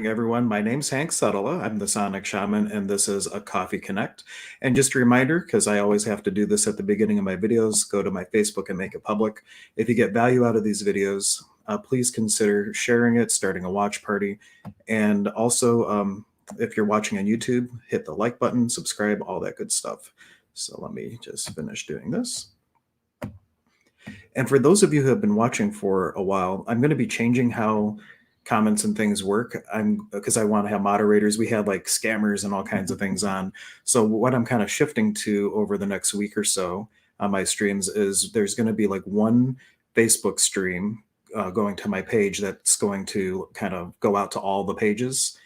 Everyone. My name's Hank Setala. I'm the Sonic Shaman, and this is a Coffee Connect. And just a reminder, because I always have to do this at the beginning of my videos, go to my Facebook and make it public. If you get value out of these videos, please consider sharing it, starting a watch party, and also if you're watching on YouTube, hit the like button, subscribe, all that good stuff. So let me just finish doing this. And for those of you who have been watching for a while, I'm going to be changing how comments and things work. Because I want to have moderators. We had like scammers and all kinds of things on. So what I'm kind of shifting to over the next week or so on my streams is there's going to be like one Facebook stream going to my page that's going to kind of go out to all the pages.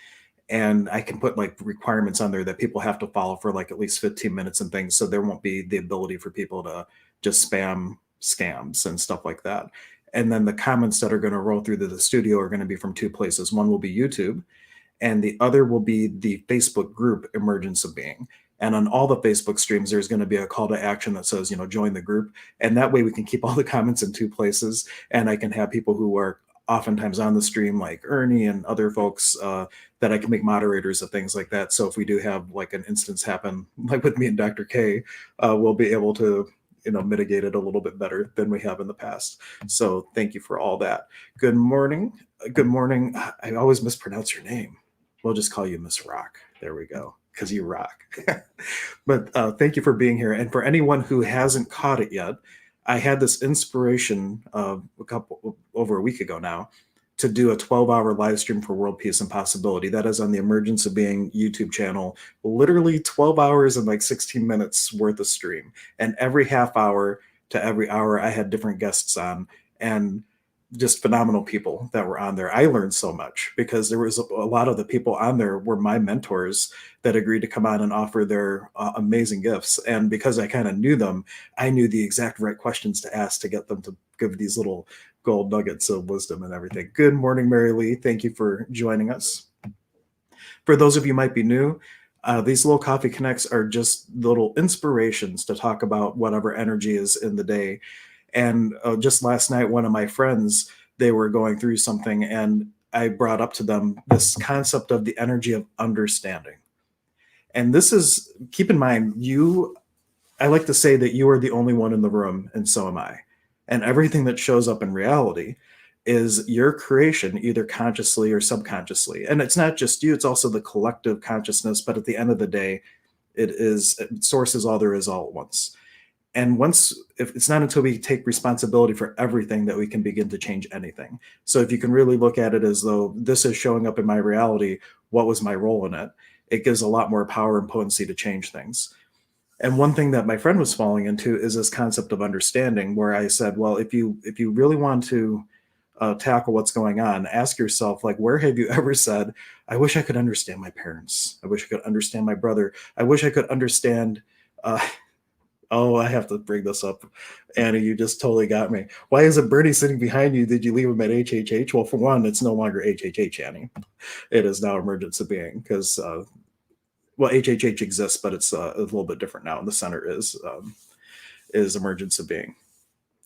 And I can put like requirements on there that people have to follow for like at least 15 minutes and things. So there won't be the ability for people to just spam scams and stuff like that. And then the comments that are going to roll through to the studio are going to be from two places. One will be YouTube, and the other will be the Facebook group Emergence of Being. And on all the Facebook streams, there's going to be a call to action that says, join the group. And that way we can keep all the comments in two places. And I can have people who are oftentimes on the stream, like Ernie and other folks, that I can make moderators of things like that. So if we do have like an instance happen, like with me and Dr. K, we'll be able to mitigate it a little bit better than we have in the past. So thank you for all that. Good morning. Good morning. I always mispronounce your name. We'll just call you Miss Rock. There we go, because you rock. But thank you for being here. And for anyone who hasn't caught it yet, I had this inspiration over a week ago now to do a 12-hour live stream for world peace and possibility. That is on the Emergence of Being YouTube channel. Literally 12 hours and like 16 minutes worth of stream. And every half hour to every hour, I had different guests on, and just phenomenal people that were on there. I learned so much because there was a lot of the people on there were my mentors that agreed to come on and offer their amazing gifts. And because I kind of knew them, I knew the exact right questions to ask to get them to give these little gold nuggets of wisdom and everything. Good morning, Mary Lee. Thank you for joining us. For those of you who might be new, these little coffee connects are just little inspirations to talk about whatever energy is in the day. And just last night, one of my friends, they were going through something, and I brought up to them this concept of the energy of understanding. And this is, keep in mind, I like to say that you are the only one in the room, and so am I. And everything that shows up in reality is your creation, either consciously or subconsciously. And it's not just you, it's also the collective consciousness. But at the end of the day, it sources all there is all at once. And if it's not until we take responsibility for everything that we can begin to change anything. So if you can really look at it as though this is showing up in my reality, what was my role in it? It gives a lot more power and potency to change things. And one thing that my friend was falling into is this concept of understanding, where I said, well, if you really want to tackle what's going on, ask yourself, like, where have you ever said, I wish I could understand my parents. I wish I could understand my brother. I wish I could understand, oh, I have to bring this up. Annie, you just totally got me. Why isn't Bernie sitting behind you? Did you leave him at HHH? Well, for one, it's no longer HHH, Annie. It is now Emergence of Being, because well, HHH exists, but it's a little bit different now. And the center is Emergence of Being.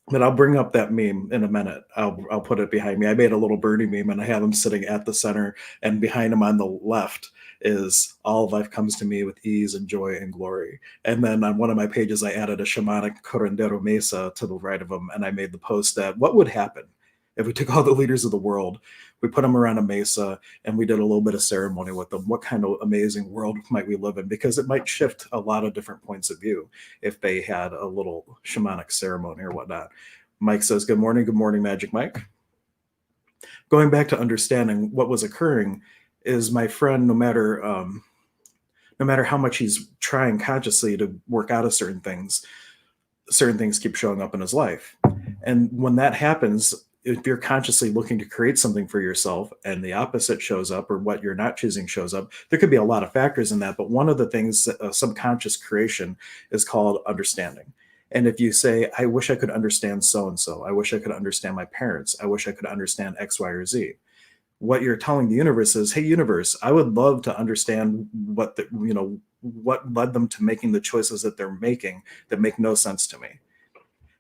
But I'll bring up that meme in a minute. I'll put it behind me. I made a little birdie meme, and I have him sitting at the center, and behind him on the left is all life comes to me with ease and joy and glory. And then on one of my pages, I added a shamanic curandero mesa to the right of him, and I made the post that what would happen if we took all the leaders of the world, we put them around a mesa, and we did a little bit of ceremony with them? What kind of amazing world might we live in? Because it might shift a lot of different points of view if they had a little shamanic ceremony or whatnot. Mike says, good morning, Magic Mike. Going back to understanding what was occurring is my friend, no matter how much he's trying consciously to work out of certain things keep showing up in his life. And when that happens, if you're consciously looking to create something for yourself and the opposite shows up, or what you're not choosing shows up, there could be a lot of factors in that. But one of the things, subconscious creation, is called understanding. And if you say, I wish I could understand so-and-so, I wish I could understand my parents, I wish I could understand X, Y, or Z, what you're telling the universe is, hey, universe, I would love to understand what led them to making the choices that they're making that make no sense to me.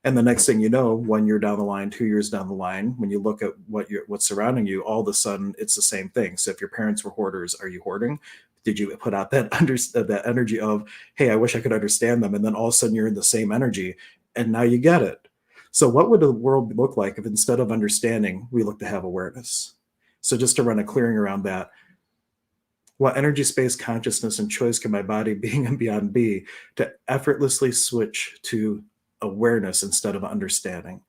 And the next thing you know, 1 year down the line, 2 years down the line, when you look at what's surrounding you, all of a sudden it's the same thing. So if your parents were hoarders, are you hoarding? Did you put out that energy of, hey, I wish I could understand them, and then all of a sudden you're in the same energy, and now you get it. So what would the world look like if instead of understanding, we look to have awareness? So just to run a clearing around that, what energy, space, consciousness, and choice can my body, being and beyond be to effortlessly switch to awareness instead of understanding?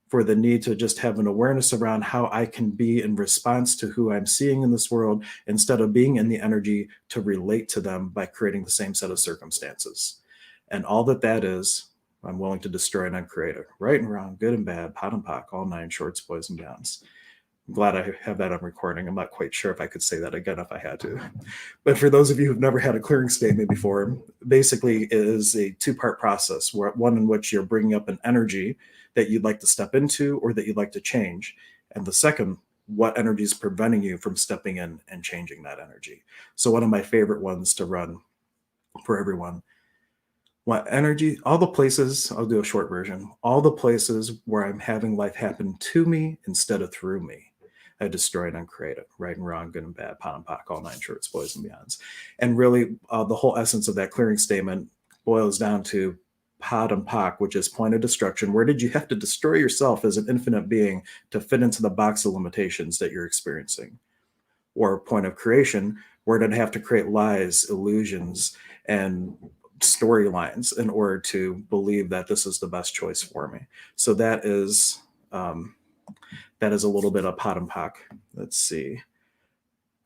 For the need to just have an awareness around how I can be in response to who I'm seeing in this world instead of being in the energy to relate to them by creating the same set of circumstances. And all that is, I'm willing to destroy and uncreate it. Right and wrong, good and bad, pot and pock, all nine shorts, boys and beyonds. I'm glad I have that on recording. I'm not quite sure if I could say that again if I had to. But for those of you who've never had a clearing statement before, basically it is a two-part process, where one in which you're bringing up an energy that you'd like to step into or that you'd like to change. And the second, what energy is preventing you from stepping in and changing that energy. So one of my favorite ones to run for everyone, what energy, all the places, I'll do a short version, all the places where I'm having life happen to me instead of through me, I destroy and uncreate it. Right and wrong, good and bad, pot and pock, all nine shorts, boys and beyonds. And really, the whole essence of that clearing statement boils down to pot and pock, which is point of destruction. Where did you have to destroy yourself as an infinite being to fit into the box of limitations that you're experiencing? Or point of creation, where did I have to create lies, illusions, and storylines in order to believe that this is the best choice for me? So um, that is a little bit of pot and pock. Let's see.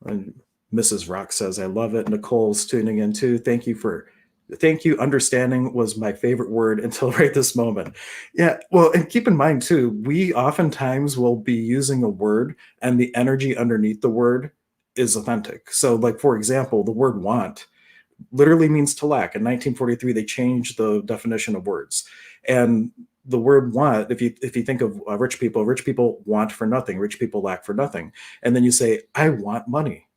And Mrs. Rock says, I love it. Nicole's tuning in too. Thank you. Understanding was my favorite word until right this moment. Yeah. Well, and keep in mind too, we oftentimes will be using a word and the energy underneath the word is authentic. So, like, for example, the word want literally means to lack. In 1943, they changed the definition of words. And the word want, if you think of rich people want for nothing, rich people lack for nothing. And then you say, I want money.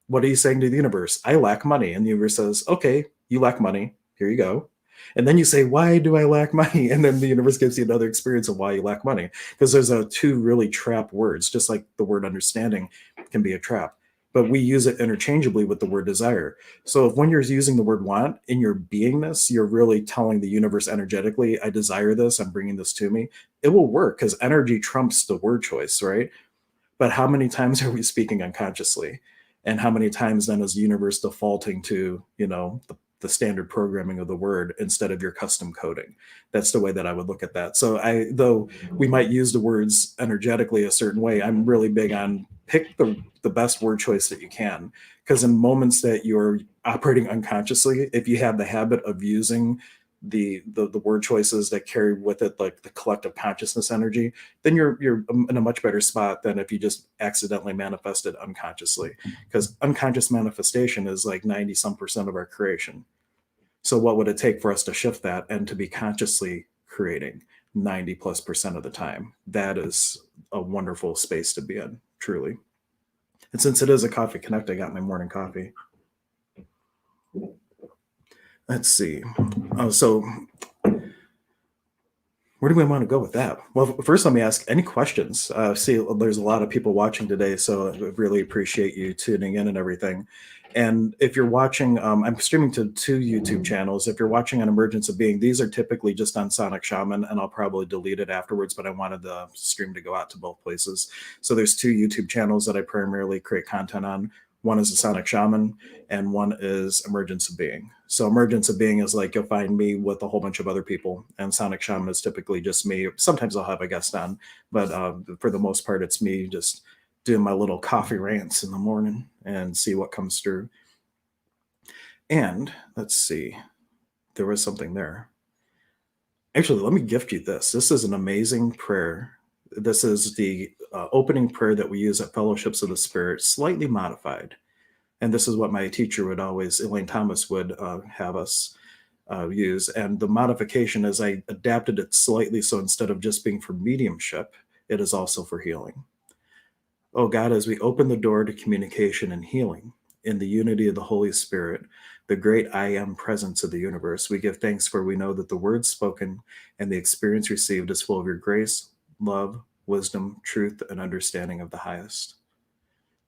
What are you saying to the universe? I lack money. And the universe says, okay, you lack money. Here you go. And then you say, why do I lack money? And then the universe gives you another experience of why you lack money. Because there's two really trap words, just like the word understanding can be a trap. But we use it interchangeably with the word desire. So if when you're using the word want in your beingness, you're really telling the universe energetically, I desire this, I'm bringing this to me. It will work because energy trumps the word choice, right? But how many times are we speaking unconsciously? And how many times then is the universe defaulting to, the standard programming of the word instead of your custom coding? That's the way that I would look at that. So though we might use the words energetically a certain way, I'm really big on pick the best word choice that you can. Because in moments that you're operating unconsciously, if you have the habit of using the word choices that carry with it like the collective consciousness energy, then you're in a much better spot than if you just accidentally manifested unconsciously, because unconscious manifestation is like 90 some percent of our creation. So what would it take for us to shift that and to be consciously creating 90 plus percent of the time? That is a wonderful space to be in, truly. And since it is a coffee connect, I got my morning coffee. Let's see. So where do we want to go with that? Well, first, let me ask any questions. See, there's a lot of people watching today, so I really appreciate you tuning in and everything. And if you're watching, I'm streaming to 2 YouTube channels. If you're watching on Emergence of Being, these are typically just on Sonic Shaman, and I'll probably delete it afterwards, but I wanted the stream to go out to both places. So there's 2 YouTube channels that I primarily create content on. One is the Sonic Shaman, and one is Emergence of Being. So Emergence of Being is like you'll find me with a whole bunch of other people, and Sonic Shaman is typically just me. Sometimes I'll have a guest on, but for the most part, it's me just doing my little coffee rants in the morning and see what comes through. And let's see, there was something there. Actually, let me gift you this. This is an amazing prayer. This is the opening prayer that we use at Fellowships of the Spirit, slightly modified. And this is what my teacher would always, Elaine Thomas, would have us use. And the modification is I adapted it slightly. So instead of just being for mediumship, it is also for healing. Oh God, as we open the door to communication and healing in the unity of the Holy Spirit, the great I am presence of the universe. We give thanks for we know that the words spoken and the experience received is full of your grace, love, wisdom, truth, and understanding of the highest.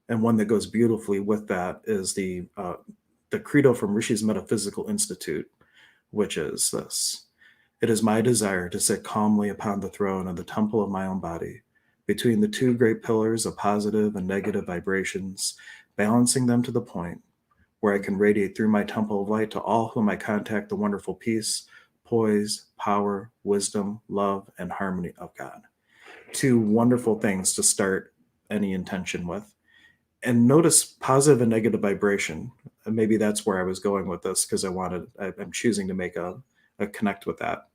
And one that goes beautifully with that is the credo from Rishi's Metaphysical Institute, which is this: it is my desire to sit calmly upon the throne of the temple of my own body, between the two great pillars of positive and negative vibrations, balancing them to the point where I can radiate through my temple of light to all whom I contact the wonderful peace, poise, power, wisdom, love, and harmony of God. Two wonderful things to start any intention with. And notice positive and negative vibration. And maybe that's where I was going with this because I'm choosing to make a connect with that.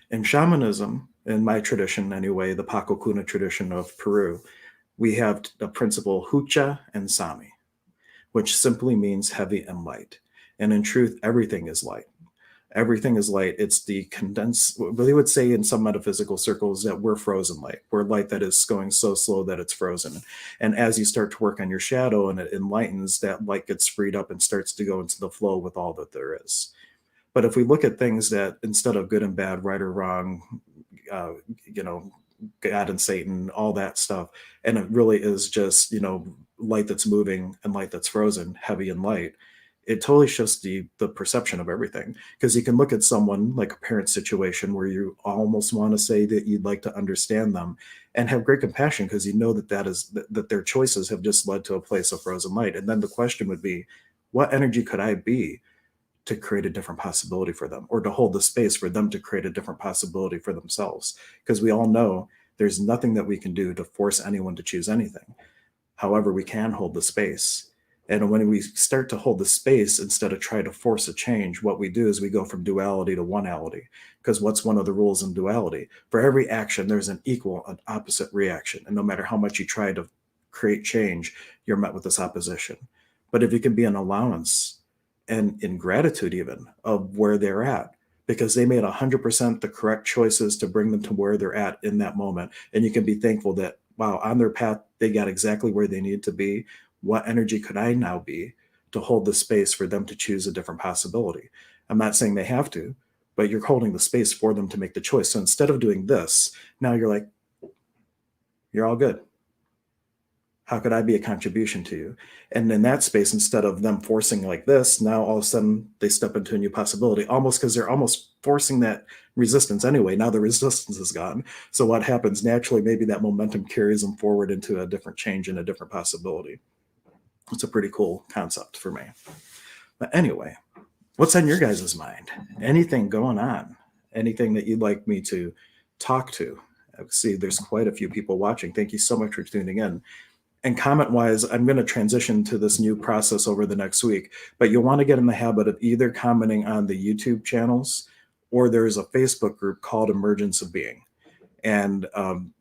In shamanism, in my tradition anyway, the Paco Cuna tradition of Peru, we have the principle Hucha and Sami, which simply means heavy and light. And in truth, everything is light. Everything is light. It's the condensed, what they would say in some metaphysical circles that we're frozen light. We're light that is going so slow that it's frozen. And as you start to work on your shadow and it enlightens, that light gets freed up and starts to go into the flow with all that there is. But if we look at things that instead of good and bad, right or wrong, uh, you know, God and Satan, all that stuff, and it really is just, light that's moving and light that's frozen, heavy and light, it totally shifts the perception of everything. Because you can look at someone like a parent situation where you almost want to say that you'd like to understand them and have great compassion because you know that their choices have just led to a place of frozen light. And then the question would be, what energy could I be to create a different possibility for them, or to hold the space for them to create a different possibility for themselves? Because we all know there's nothing that we can do to force anyone to choose anything. However, we can hold the space. And when we start to hold the space instead of try to force a change, what we do is we go from duality to oneality. Because what's one of the rules in duality? For every action, there's an equal and opposite reaction. And no matter how much you try to create change, you're met with this opposition. But if you can be an allowance and in gratitude even of where they're at, because they made 100% the correct choices to bring them to where they're at in that moment. And you can be thankful that, wow, on their path, they got exactly where they need to be. What energy could I now be to hold the space for them to choose a different possibility? I'm not saying they have to, but you're holding the space for them to make the choice. So instead of doing this, now you're like, you're all good. How could I be a contribution to you? And in that space, instead of them forcing like this, now all of a sudden they step into a new possibility, almost because they're almost forcing that resistance anyway. Now the resistance is gone. So what happens naturally, maybe that momentum carries them forward into a different change and a different possibility. It's a pretty cool concept for me. But anyway, what's on your guys' mind? Anything going on? Anything that you'd like me to talk to? I see there's quite a few people watching. Thank you so much for tuning in. And comment wise, I'm going to transition to this new process over the next week, but you'll want to get in the habit of either commenting on the YouTube channels, or there's a Facebook group called Emergence of Being. And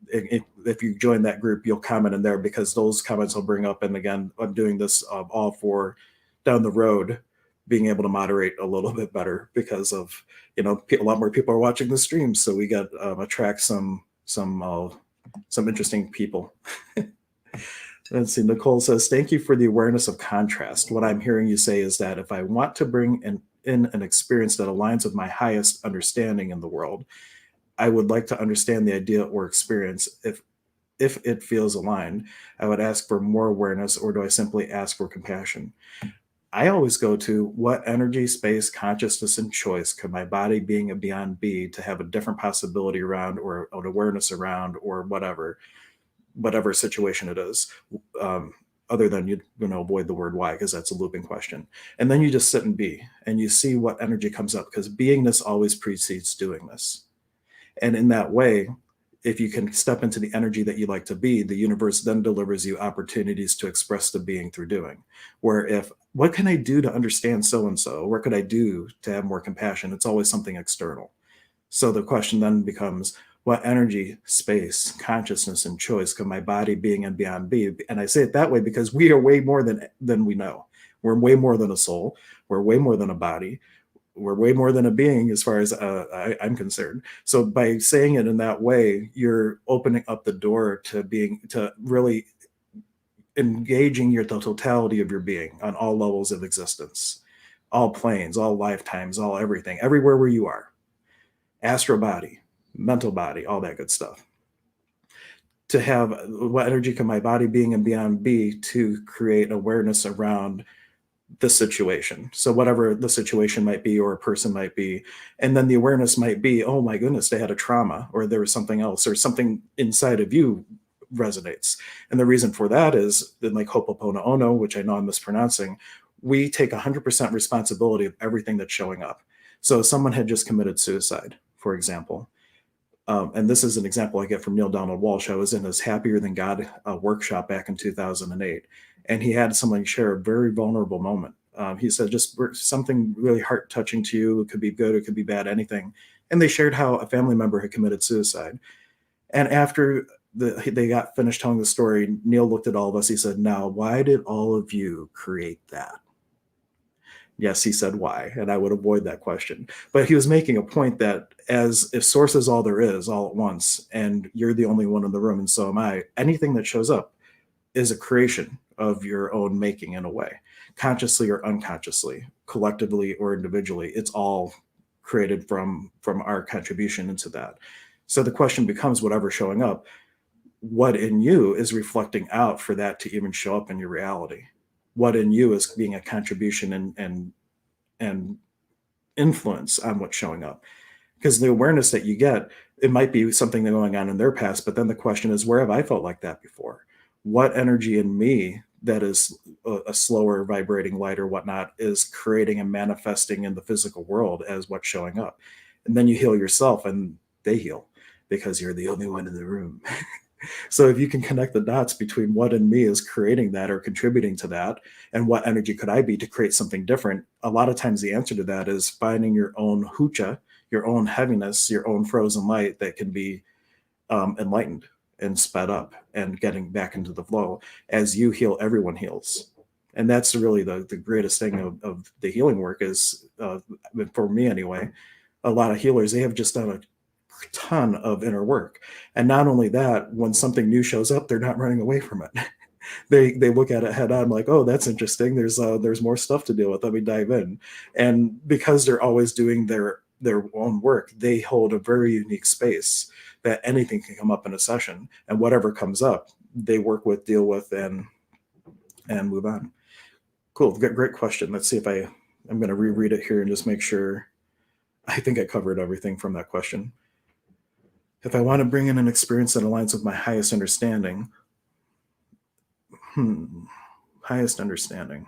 if you join that group, you'll comment in there because those comments will bring up. And again, I'm doing this all for down the road, being able to moderate a little bit better because of, a lot more people are watching the stream. So we got attract some interesting people. Let's see. Nicole says, thank you for the awareness of contrast. What I'm hearing you say is that if I want to bring in an experience that aligns with my highest understanding in the world, I would like to understand the idea or experience. If it feels aligned, I would ask for more awareness, or do I simply ask for compassion? I always go to what energy, space, consciousness, and choice could my body, being and beyond, be to have a different possibility around, or an awareness around, or whatever situation it is, other than avoid the word why, because that's a looping question. And then you just sit and be, and you see what energy comes up, because beingness always precedes doingness. And in that way, if you can step into the energy that you like to be, the universe then delivers you opportunities to express the being through doing. Where if, what can I do to understand so-and-so? What could I do to have more compassion? It's always something external. So the question then becomes, what energy, space, consciousness, and choice can my body, being and beyond be? And I say it that way because we are way more than we know. We're way more than a soul. We're way more than a body. We're way more than a being as far as I'm concerned. So by saying it in that way, you're opening up the door to really engaging the totality of your being on all levels of existence, all planes, all lifetimes, all everything, everywhere where you are, astral body, mental body, all that good stuff. To have what energy can my body being and beyond be to create awareness around the situation. So whatever the situation might be or a person might be, and then the awareness might be, oh my goodness, they had a trauma or there was something else or something inside of you resonates. And the reason for that is in like Ho'oponopono, which I know I'm mispronouncing, we take 100% responsibility of everything that's showing up. So if someone had just committed suicide, for example, and this is an example I get from Neil Donald Walsh. I was in his Happier Than God workshop back in 2008, and he had someone share a very vulnerable moment. He said, just something really heart touching to you. It could be good, it could be bad, anything. And they shared how a family member had committed suicide. And after they got finished telling the story, Neil looked at all of us. He said, now, why did all of you create that? Yes, he said why, and I would avoid that question. But he was making a point that as if source is all there is all at once, and you're the only one in the room, and so am I, anything that shows up is a creation of your own making in a way, consciously or unconsciously, collectively or individually. It's all created from our contribution into that. So the question becomes, whatever's showing up, what in you is reflecting out for that to even show up in your reality? What in you is being a contribution and influence on what's showing up? Because the awareness that you get, it might be something that's going on in their past, but then the question is, where have I felt like that before? What energy in me that is a slower vibrating light or whatnot is creating and manifesting in the physical world as what's showing up? And then you heal yourself and they heal because you're the only one in the room. So if you can connect the dots between what in me is creating that or contributing to that, and what energy could I be to create something different, a lot of times the answer to that is finding your own hucha, your own heaviness, your own frozen light that can be enlightened and sped up and getting back into the flow. As you heal, everyone heals. And that's really the greatest thing of the healing work is, for me anyway, a lot of healers, they have just done a ton of inner work. And not only that, when something new shows up, they're not running away from it. They look at it head on, like, oh, that's interesting. There's more stuff to deal with. Let me dive in. And because they're always doing their own work, they hold a very unique space that anything can come up in a session, and whatever comes up, they work with, deal with, and move on. Cool, great question. Let's see if I'm going to reread it here and just make sure. I think I covered everything from that question. If I want to bring in an experience that aligns with my highest understanding, highest understanding.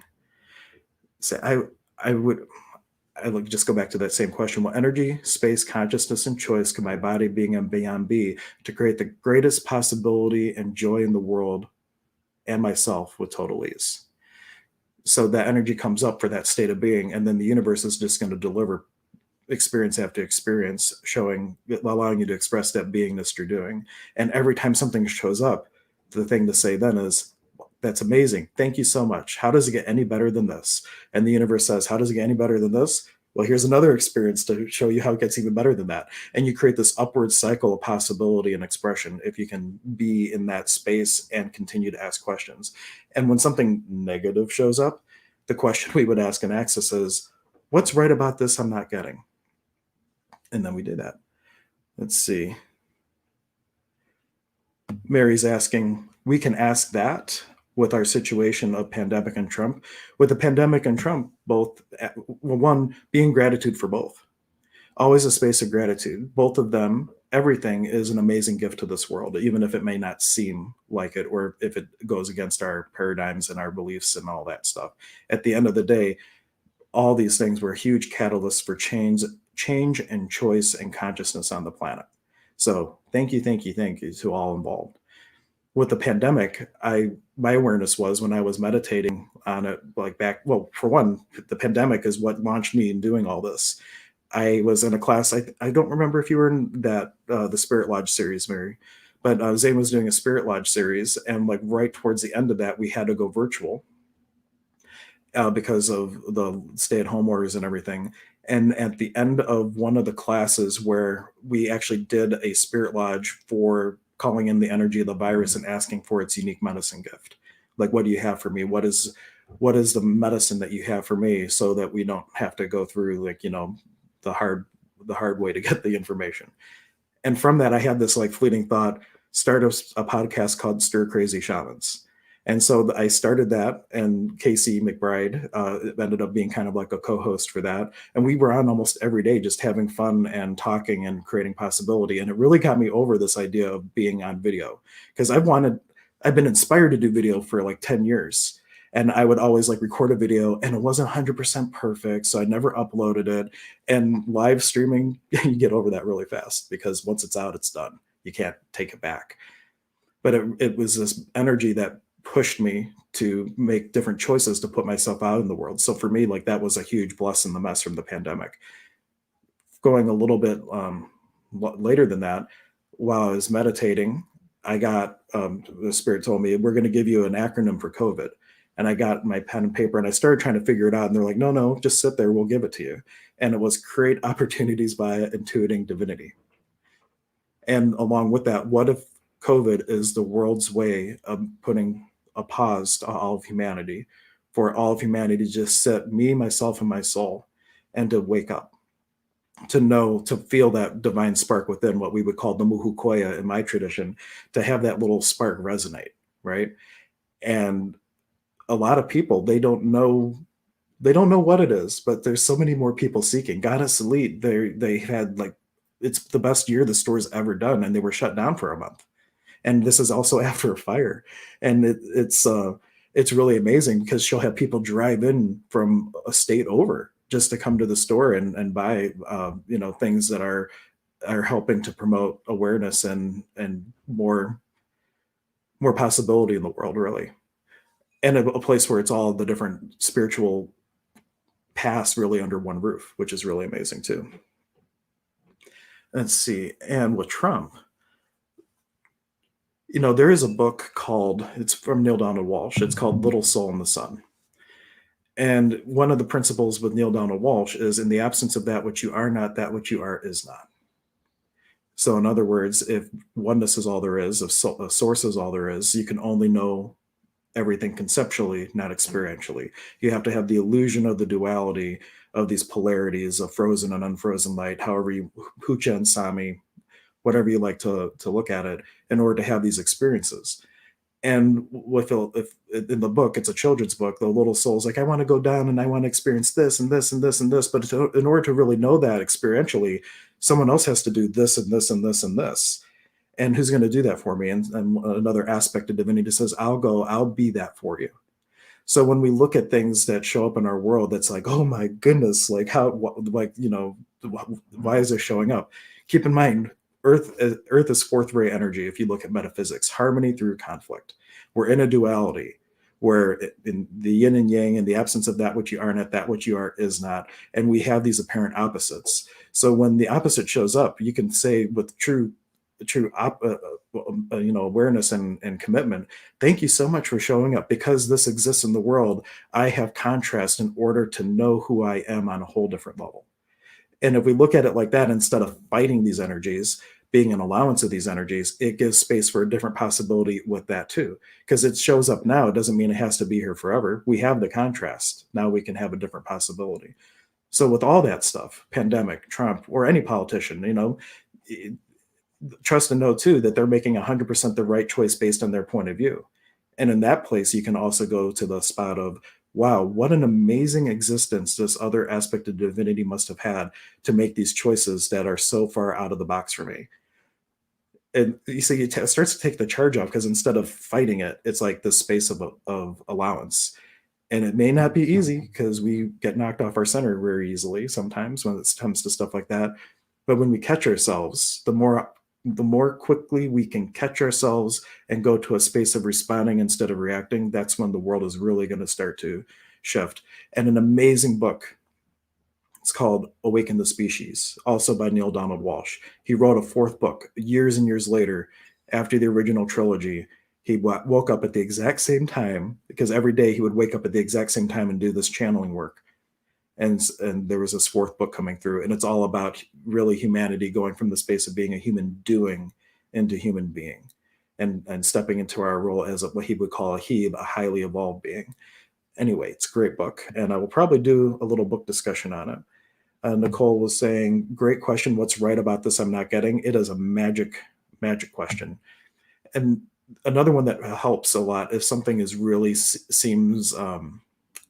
So I would just go back to that same question. What energy, space, consciousness, and choice can my body, being, and beyond be to create the greatest possibility and joy in the world and myself with total ease? So that energy comes up for that state of being, and then the universe is just going to deliver experience after experience, allowing you to express that beingness you're doing. And every time something shows up, the thing to say then is, that's amazing. Thank you so much. How does it get any better than this? And the universe says, how does it get any better than this? Well, here's another experience to show you how it gets even better than that. And you create this upward cycle of possibility and expression if you can be in that space and continue to ask questions. And when something negative shows up, the question we would ask in Access is, what's right about this I'm not getting? And then we did that. Let's see. Mary's asking, we can ask that with our situation of pandemic and Trump. With the pandemic and Trump, both, well, one, being gratitude for both. Always a space of gratitude. Both of them, everything is an amazing gift to this world, even if it may not seem like it, or if it goes against our paradigms and our beliefs and all that stuff. At the end of the day, all these things were huge catalysts for change and choice and consciousness on the planet. So thank you to all involved. With the pandemic, my awareness was when I was meditating on it, like back, well, for one, the pandemic is what launched me in doing all this. I was in a class, I don't remember if you were in that, the Spirit Lodge series, Mary, but Zane was doing a Spirit Lodge series, and like right towards the end of that, we had to go virtual. Because of the stay-at-home orders and everything. And at the end of one of the classes where we actually did a Spirit Lodge for calling in the energy of the virus and asking for its unique medicine gift. Like, what do you have for me? What is the medicine that you have for me, so that we don't have to go through, like, the hard the hard way to get the information. And from that, I had this like fleeting thought: start a podcast called Stir Crazy Shamans. And so I started that, and Casey McBride ended up being kind of like a co-host for that. And we were on almost every day, just having fun and talking and creating possibility. And it really got me over this idea of being on video, because I've been inspired to do video for like 10 years. And I would always like record a video, and it wasn't 100% perfect. So I never uploaded it. And live streaming, you get over that really fast, because once it's out, it's done. You can't take it back. But it was this energy that pushed me to make different choices to put myself out in the world. So for me, like, that was a huge bless in the mess from the pandemic. Going a little bit later than that, while I was meditating, I got the spirit told me, we're going to give you an acronym for COVID. And I got my pen and paper, and I started trying to figure it out. And they're like, no, no, just sit there. We'll give it to you. And it was create opportunities via intuiting divinity. And along with that, what if COVID is the world's way of putting a pause to all of humanity, for all of humanity to just sit, me, myself, and my soul, and to wake up, to know, to feel that divine spark within, what we would call the muhukoya in my tradition, to have that little spark resonate, right? And a lot of people, they don't know what it is, but there's so many more people seeking. Goddess Elite, they had like, it's the best year the store's ever done, and they were shut down for a month. And this is also after a fire, and it's really amazing, because she'll have people drive in from a state over just to come to the store and buy things that are helping to promote awareness and more possibility in the world, really. And a place where it's all the different spiritual paths really under one roof, which is really amazing too. Let's see. And with Trump, there is a book it's from Neil Donald Walsh. It's called Little Soul in the Sun. And one of the principles with Neil Donald Walsh is, in the absence of that which you are not, that which you are is not. So in other words, if oneness is all there is, if a source is all there is, you can only know everything conceptually, not experientially. You have to have the illusion of the duality of these polarities of frozen and unfrozen light, however you, Hucha and Sami, whatever you like to look at it, in order to have these experiences. And if in the book, it's a children's book, the little soul's like, I want to go down and I want to experience this and this and this and this. But in order to really know that experientially, someone else has to do this and this and this and this. And who's going to do that for me? And another aspect of divinity says, I'll be that for you. So when we look at things that show up in our world, that's like, oh my goodness, like why is this showing up? Keep in mind, Earth is fourth ray energy. If you look at metaphysics, harmony through conflict. We're in a duality where, in the yin and yang, in the absence of that which you are not, that which you are is not, and we have these apparent opposites. So when the opposite shows up, you can say with true awareness and commitment, thank you so much for showing up, because this exists in the world. I have contrast in order to know who I am on a whole different level. And if we look at it like that, instead of fighting these energies, being an allowance of these energies, it gives space for a different possibility with that too. Because it shows up now, it doesn't mean it has to be here forever. We have the contrast. Now we can have a different possibility. So with all that stuff, pandemic, Trump, or any politician, trust and know too that they're making 100% the right choice based on their point of view. And in that place, you can also go to the spot of, wow, what an amazing existence this other aspect of divinity must have had to make these choices that are so far out of the box for me. And you see, it starts to take the charge off, because instead of fighting it, it's like this space of allowance. And it may not be easy, because we get knocked off our center very easily sometimes when it comes to stuff like that. But when we catch ourselves, the more quickly we can catch ourselves and go to a space of responding instead of reacting, that's when the world is really going to start to shift. And an amazing book, it's called Awaken the Species, also by Neil Donald Walsh. He wrote a fourth book years and years later, after the original trilogy. He woke up at the exact same time, because every day he would wake up at the exact same time and do this channeling work. And there was this fourth book coming through, and it's all about really humanity going from the space of being a human doing into human being. and stepping into our role as what he would call a highly evolved being. Anyway, it's a great book, and I will probably do a little book discussion on it. Nicole was saying, great question. What's right about this I'm not getting? It is a magic question. And another one that helps a lot, if something is really seems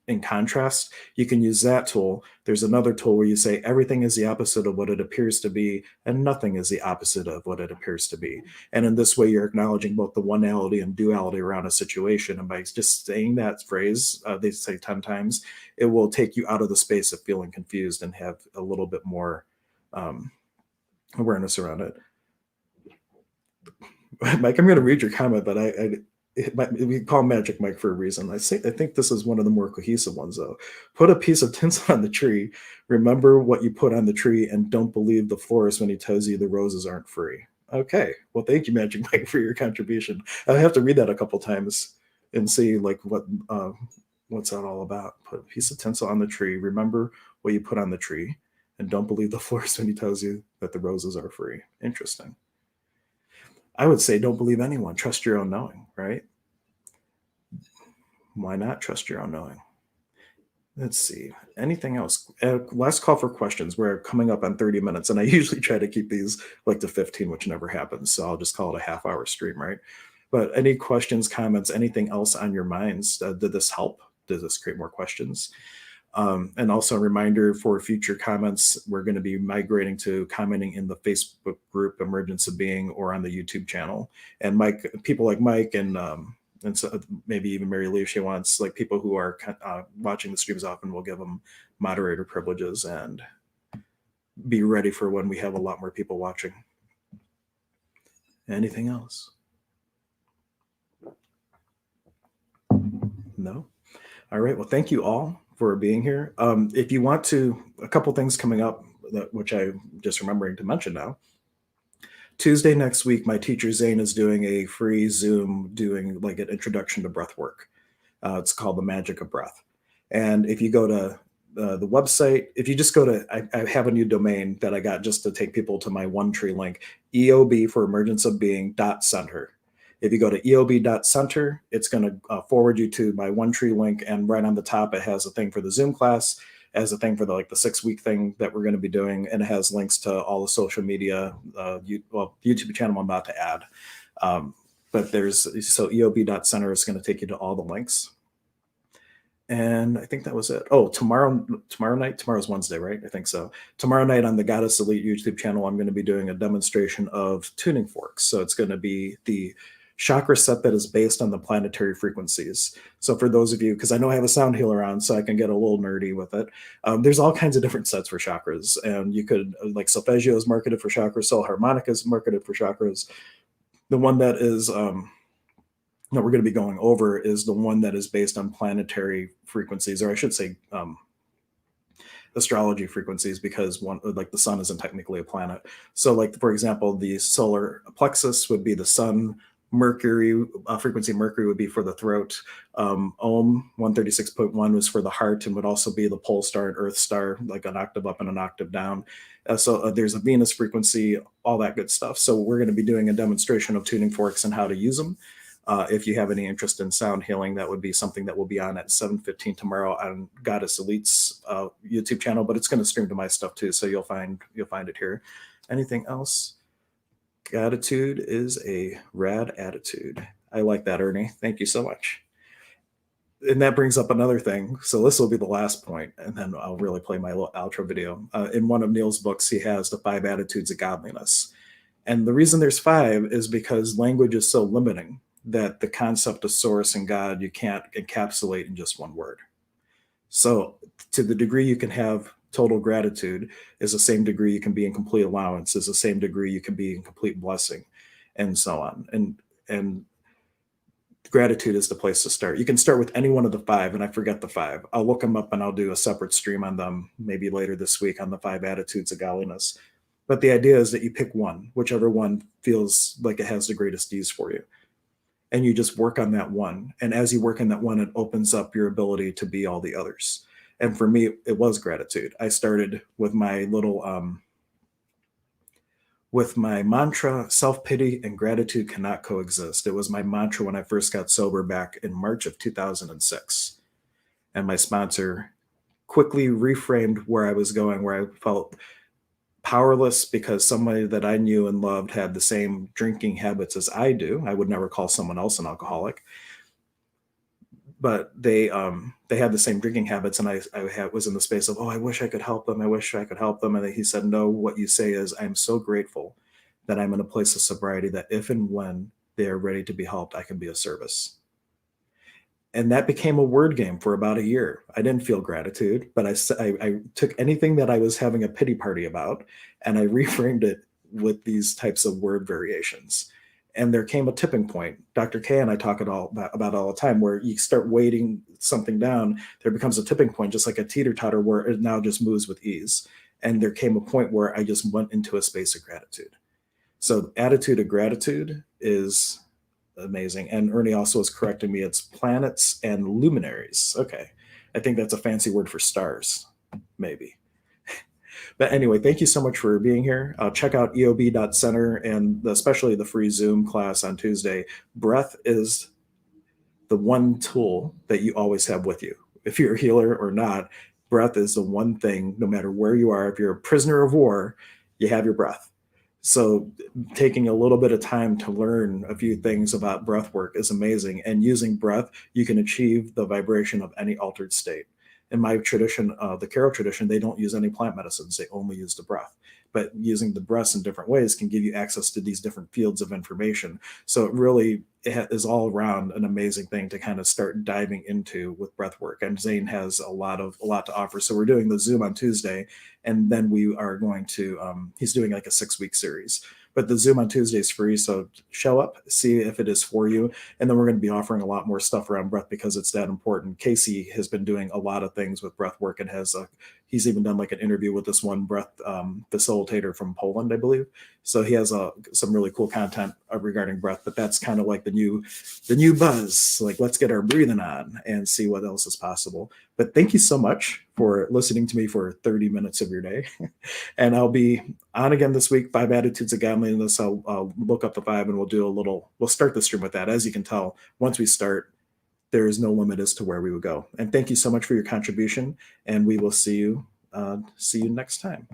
in contrast, you can use that tool. There's another tool where you say everything is the opposite of what it appears to be, and nothing is the opposite of what it appears to be. And in this way, you're acknowledging both the oneality and duality around a situation. And by just saying that phrase, they say 10 times, it will take you out of the space of feeling confused and have a little bit more awareness around it. Mike, I'm going to read your comment, but we call Magic Mike for a reason. I think this is one of the more cohesive ones, though. Put a piece of tinsel on the tree. Remember what you put on the tree, and don't believe the florist when he tells you the roses aren't free. Okay, well, thank you, Magic Mike, for your contribution. I have to read that a couple times and see like what's that all about. Put a piece of tinsel on the tree. Remember what you put on the tree, and don't believe the florist when he tells you that the roses are free. Interesting. I would say don't believe anyone. Trust your own knowing, right? Why not trust your own knowing? Let's see. Anything else? Last call for questions. We're coming up on 30 minutes, and I usually try to keep these like to 15, which never happens. So I'll just call it a half-hour stream, right? But any questions, comments, anything else on your minds? Did this help? Does this create more questions? And also a reminder for future comments, we're going to be migrating to commenting in the Facebook group Emergence of Being or on the YouTube channel. And Mike, people like Mike and so maybe even Mary Lee, if she wants, like people who are watching the streams often, will give them moderator privileges and be ready for when we have a lot more people watching. Anything else? No? All right. Well, thank you all for being here. If you want to, a couple things coming up, which I'm just remembering to mention now. Tuesday next week, my teacher Zane is doing a free Zoom doing like an introduction to breath work. It's called The Magic of Breath. And if you go to the website, if you just go to, I have a new domain that I got just to take people to my OneTree link, EOB for Emergence of Being .center. If you go to eob.center, it's going to forward you to my OneTree link, and right on the top it has a thing for the Zoom class, as a thing for the 6-week thing that we're going to be doing, and it has links to all the social media, YouTube channel I'm about to add. But so eob.center is going to take you to all the links. And I think that was it. Oh, tomorrow's Wednesday, right? I think so. Tomorrow night on the Goddess Elite YouTube channel, I'm going to be doing a demonstration of tuning forks. So it's going to be the chakra set that is based on the planetary frequencies. So for those of you, because I know I have a sound healer on, so I can get a little nerdy with it. There's all kinds of different sets for chakras, and you could, like solfeggio is marketed for chakras, soul harmonica is marketed for chakras. The one that is that we're going to be going over is the one that is based on planetary frequencies, or I should say astrology frequencies, because one, like the sun isn't technically a planet. So like, for example, the solar plexus would be the sun. Mercury, frequency Mercury would be for the throat. Ohm 136.1 was for the heart and would also be the pole star and earth star, like an octave up and an octave down. So there's a Venus frequency, all that good stuff. So we're going to be doing a demonstration of tuning forks and how to use them. If you have any interest in sound healing, that would be something that will be on at 7:15 tomorrow on Goddess Elite's YouTube channel, but it's going to stream to my stuff too, so you'll find it here. Anything else? Gratitude is a rad attitude. I like that, Ernie. Thank you so much. And that brings up another thing. So this will be the last point, and then I'll really play my little outro video. In one of Neil's books, he has the 5 attitudes of godliness. And the reason there's 5 is because language is so limiting that the concept of source and God, you can't encapsulate in just one word. So to the degree you can have total gratitude is the same degree you can be in complete allowance, is the same degree you can be in complete blessing, and so on. And gratitude is the place to start. You can start with any one of the 5, and I forget the 5. I'll look them up and I'll do a separate stream on them maybe later this week on the 5 attitudes of godliness. But the idea is that you pick one, whichever one feels like it has the greatest ease for you. And you just work on that one. And as you work on that one, it opens up your ability to be all the others. And for me, it was gratitude. I started with my little with my mantra, self-pity and gratitude cannot coexist. It was my mantra when I first got sober back in March of 2006. And my sponsor quickly reframed where I was going, where I felt powerless because somebody that I knew and loved had the same drinking habits as I do. I would never call someone else an alcoholic, but they had the same drinking habits, and was in the space of, oh, I wish I could help them. I wish I could help them. And then he said, no, what you say is, I'm so grateful that I'm in a place of sobriety that if and when they are ready to be helped, I can be of service. And that became a word game for about a year. I didn't feel gratitude, but I took anything that I was having a pity party about and I reframed it with these types of word variations. And there came a tipping point. Dr. K and I talk about all the time, where you start weighting something down, there becomes a tipping point, just like a teeter totter, where it now just moves with ease. And there came a point where I just went into a space of gratitude. So, attitude of gratitude is amazing. And Ernie also was correcting me. It's planets and luminaries. Okay. I think that's a fancy word for stars, maybe. But anyway, thank you so much for being here. Check out eob.center and especially the free Zoom class on Tuesday. Breath is the one tool that you always have with you. If you're a healer or not, breath is the one thing, no matter where you are. If you're a prisoner of war, you have your breath. So taking a little bit of time to learn a few things about breath work is amazing. And using breath, you can achieve the vibration of any altered state. In my tradition, the Karo tradition, they don't use any plant medicines. They only use the breath. But using the breaths in different ways can give you access to these different fields of information. So it really is all around an amazing thing to kind of start diving into with breath work. And Zane has a lot to offer. So we're doing the Zoom on Tuesday, and then we are going to he's doing like a 6-week series. But the Zoom on Tuesday is free, so show up, see if it is for you, and then we're going to be offering a lot more stuff around breath because it's that important. Casey has been doing a lot of things with breath work and he's even done like an interview with this one breath facilitator from Poland, I believe. So he has some really cool content regarding breath. But that's kind of like the new buzz. Like, let's get our breathing on and see what else is possible. But thank you so much for listening to me for 30 minutes of your day. And I'll be on again this week, 5 Attitudes of Godliness. I'll look up the 5 and we'll start the stream with that. As you can tell, once we start, there is no limit as to where we would go. And thank you so much for your contribution. And we will see you next time.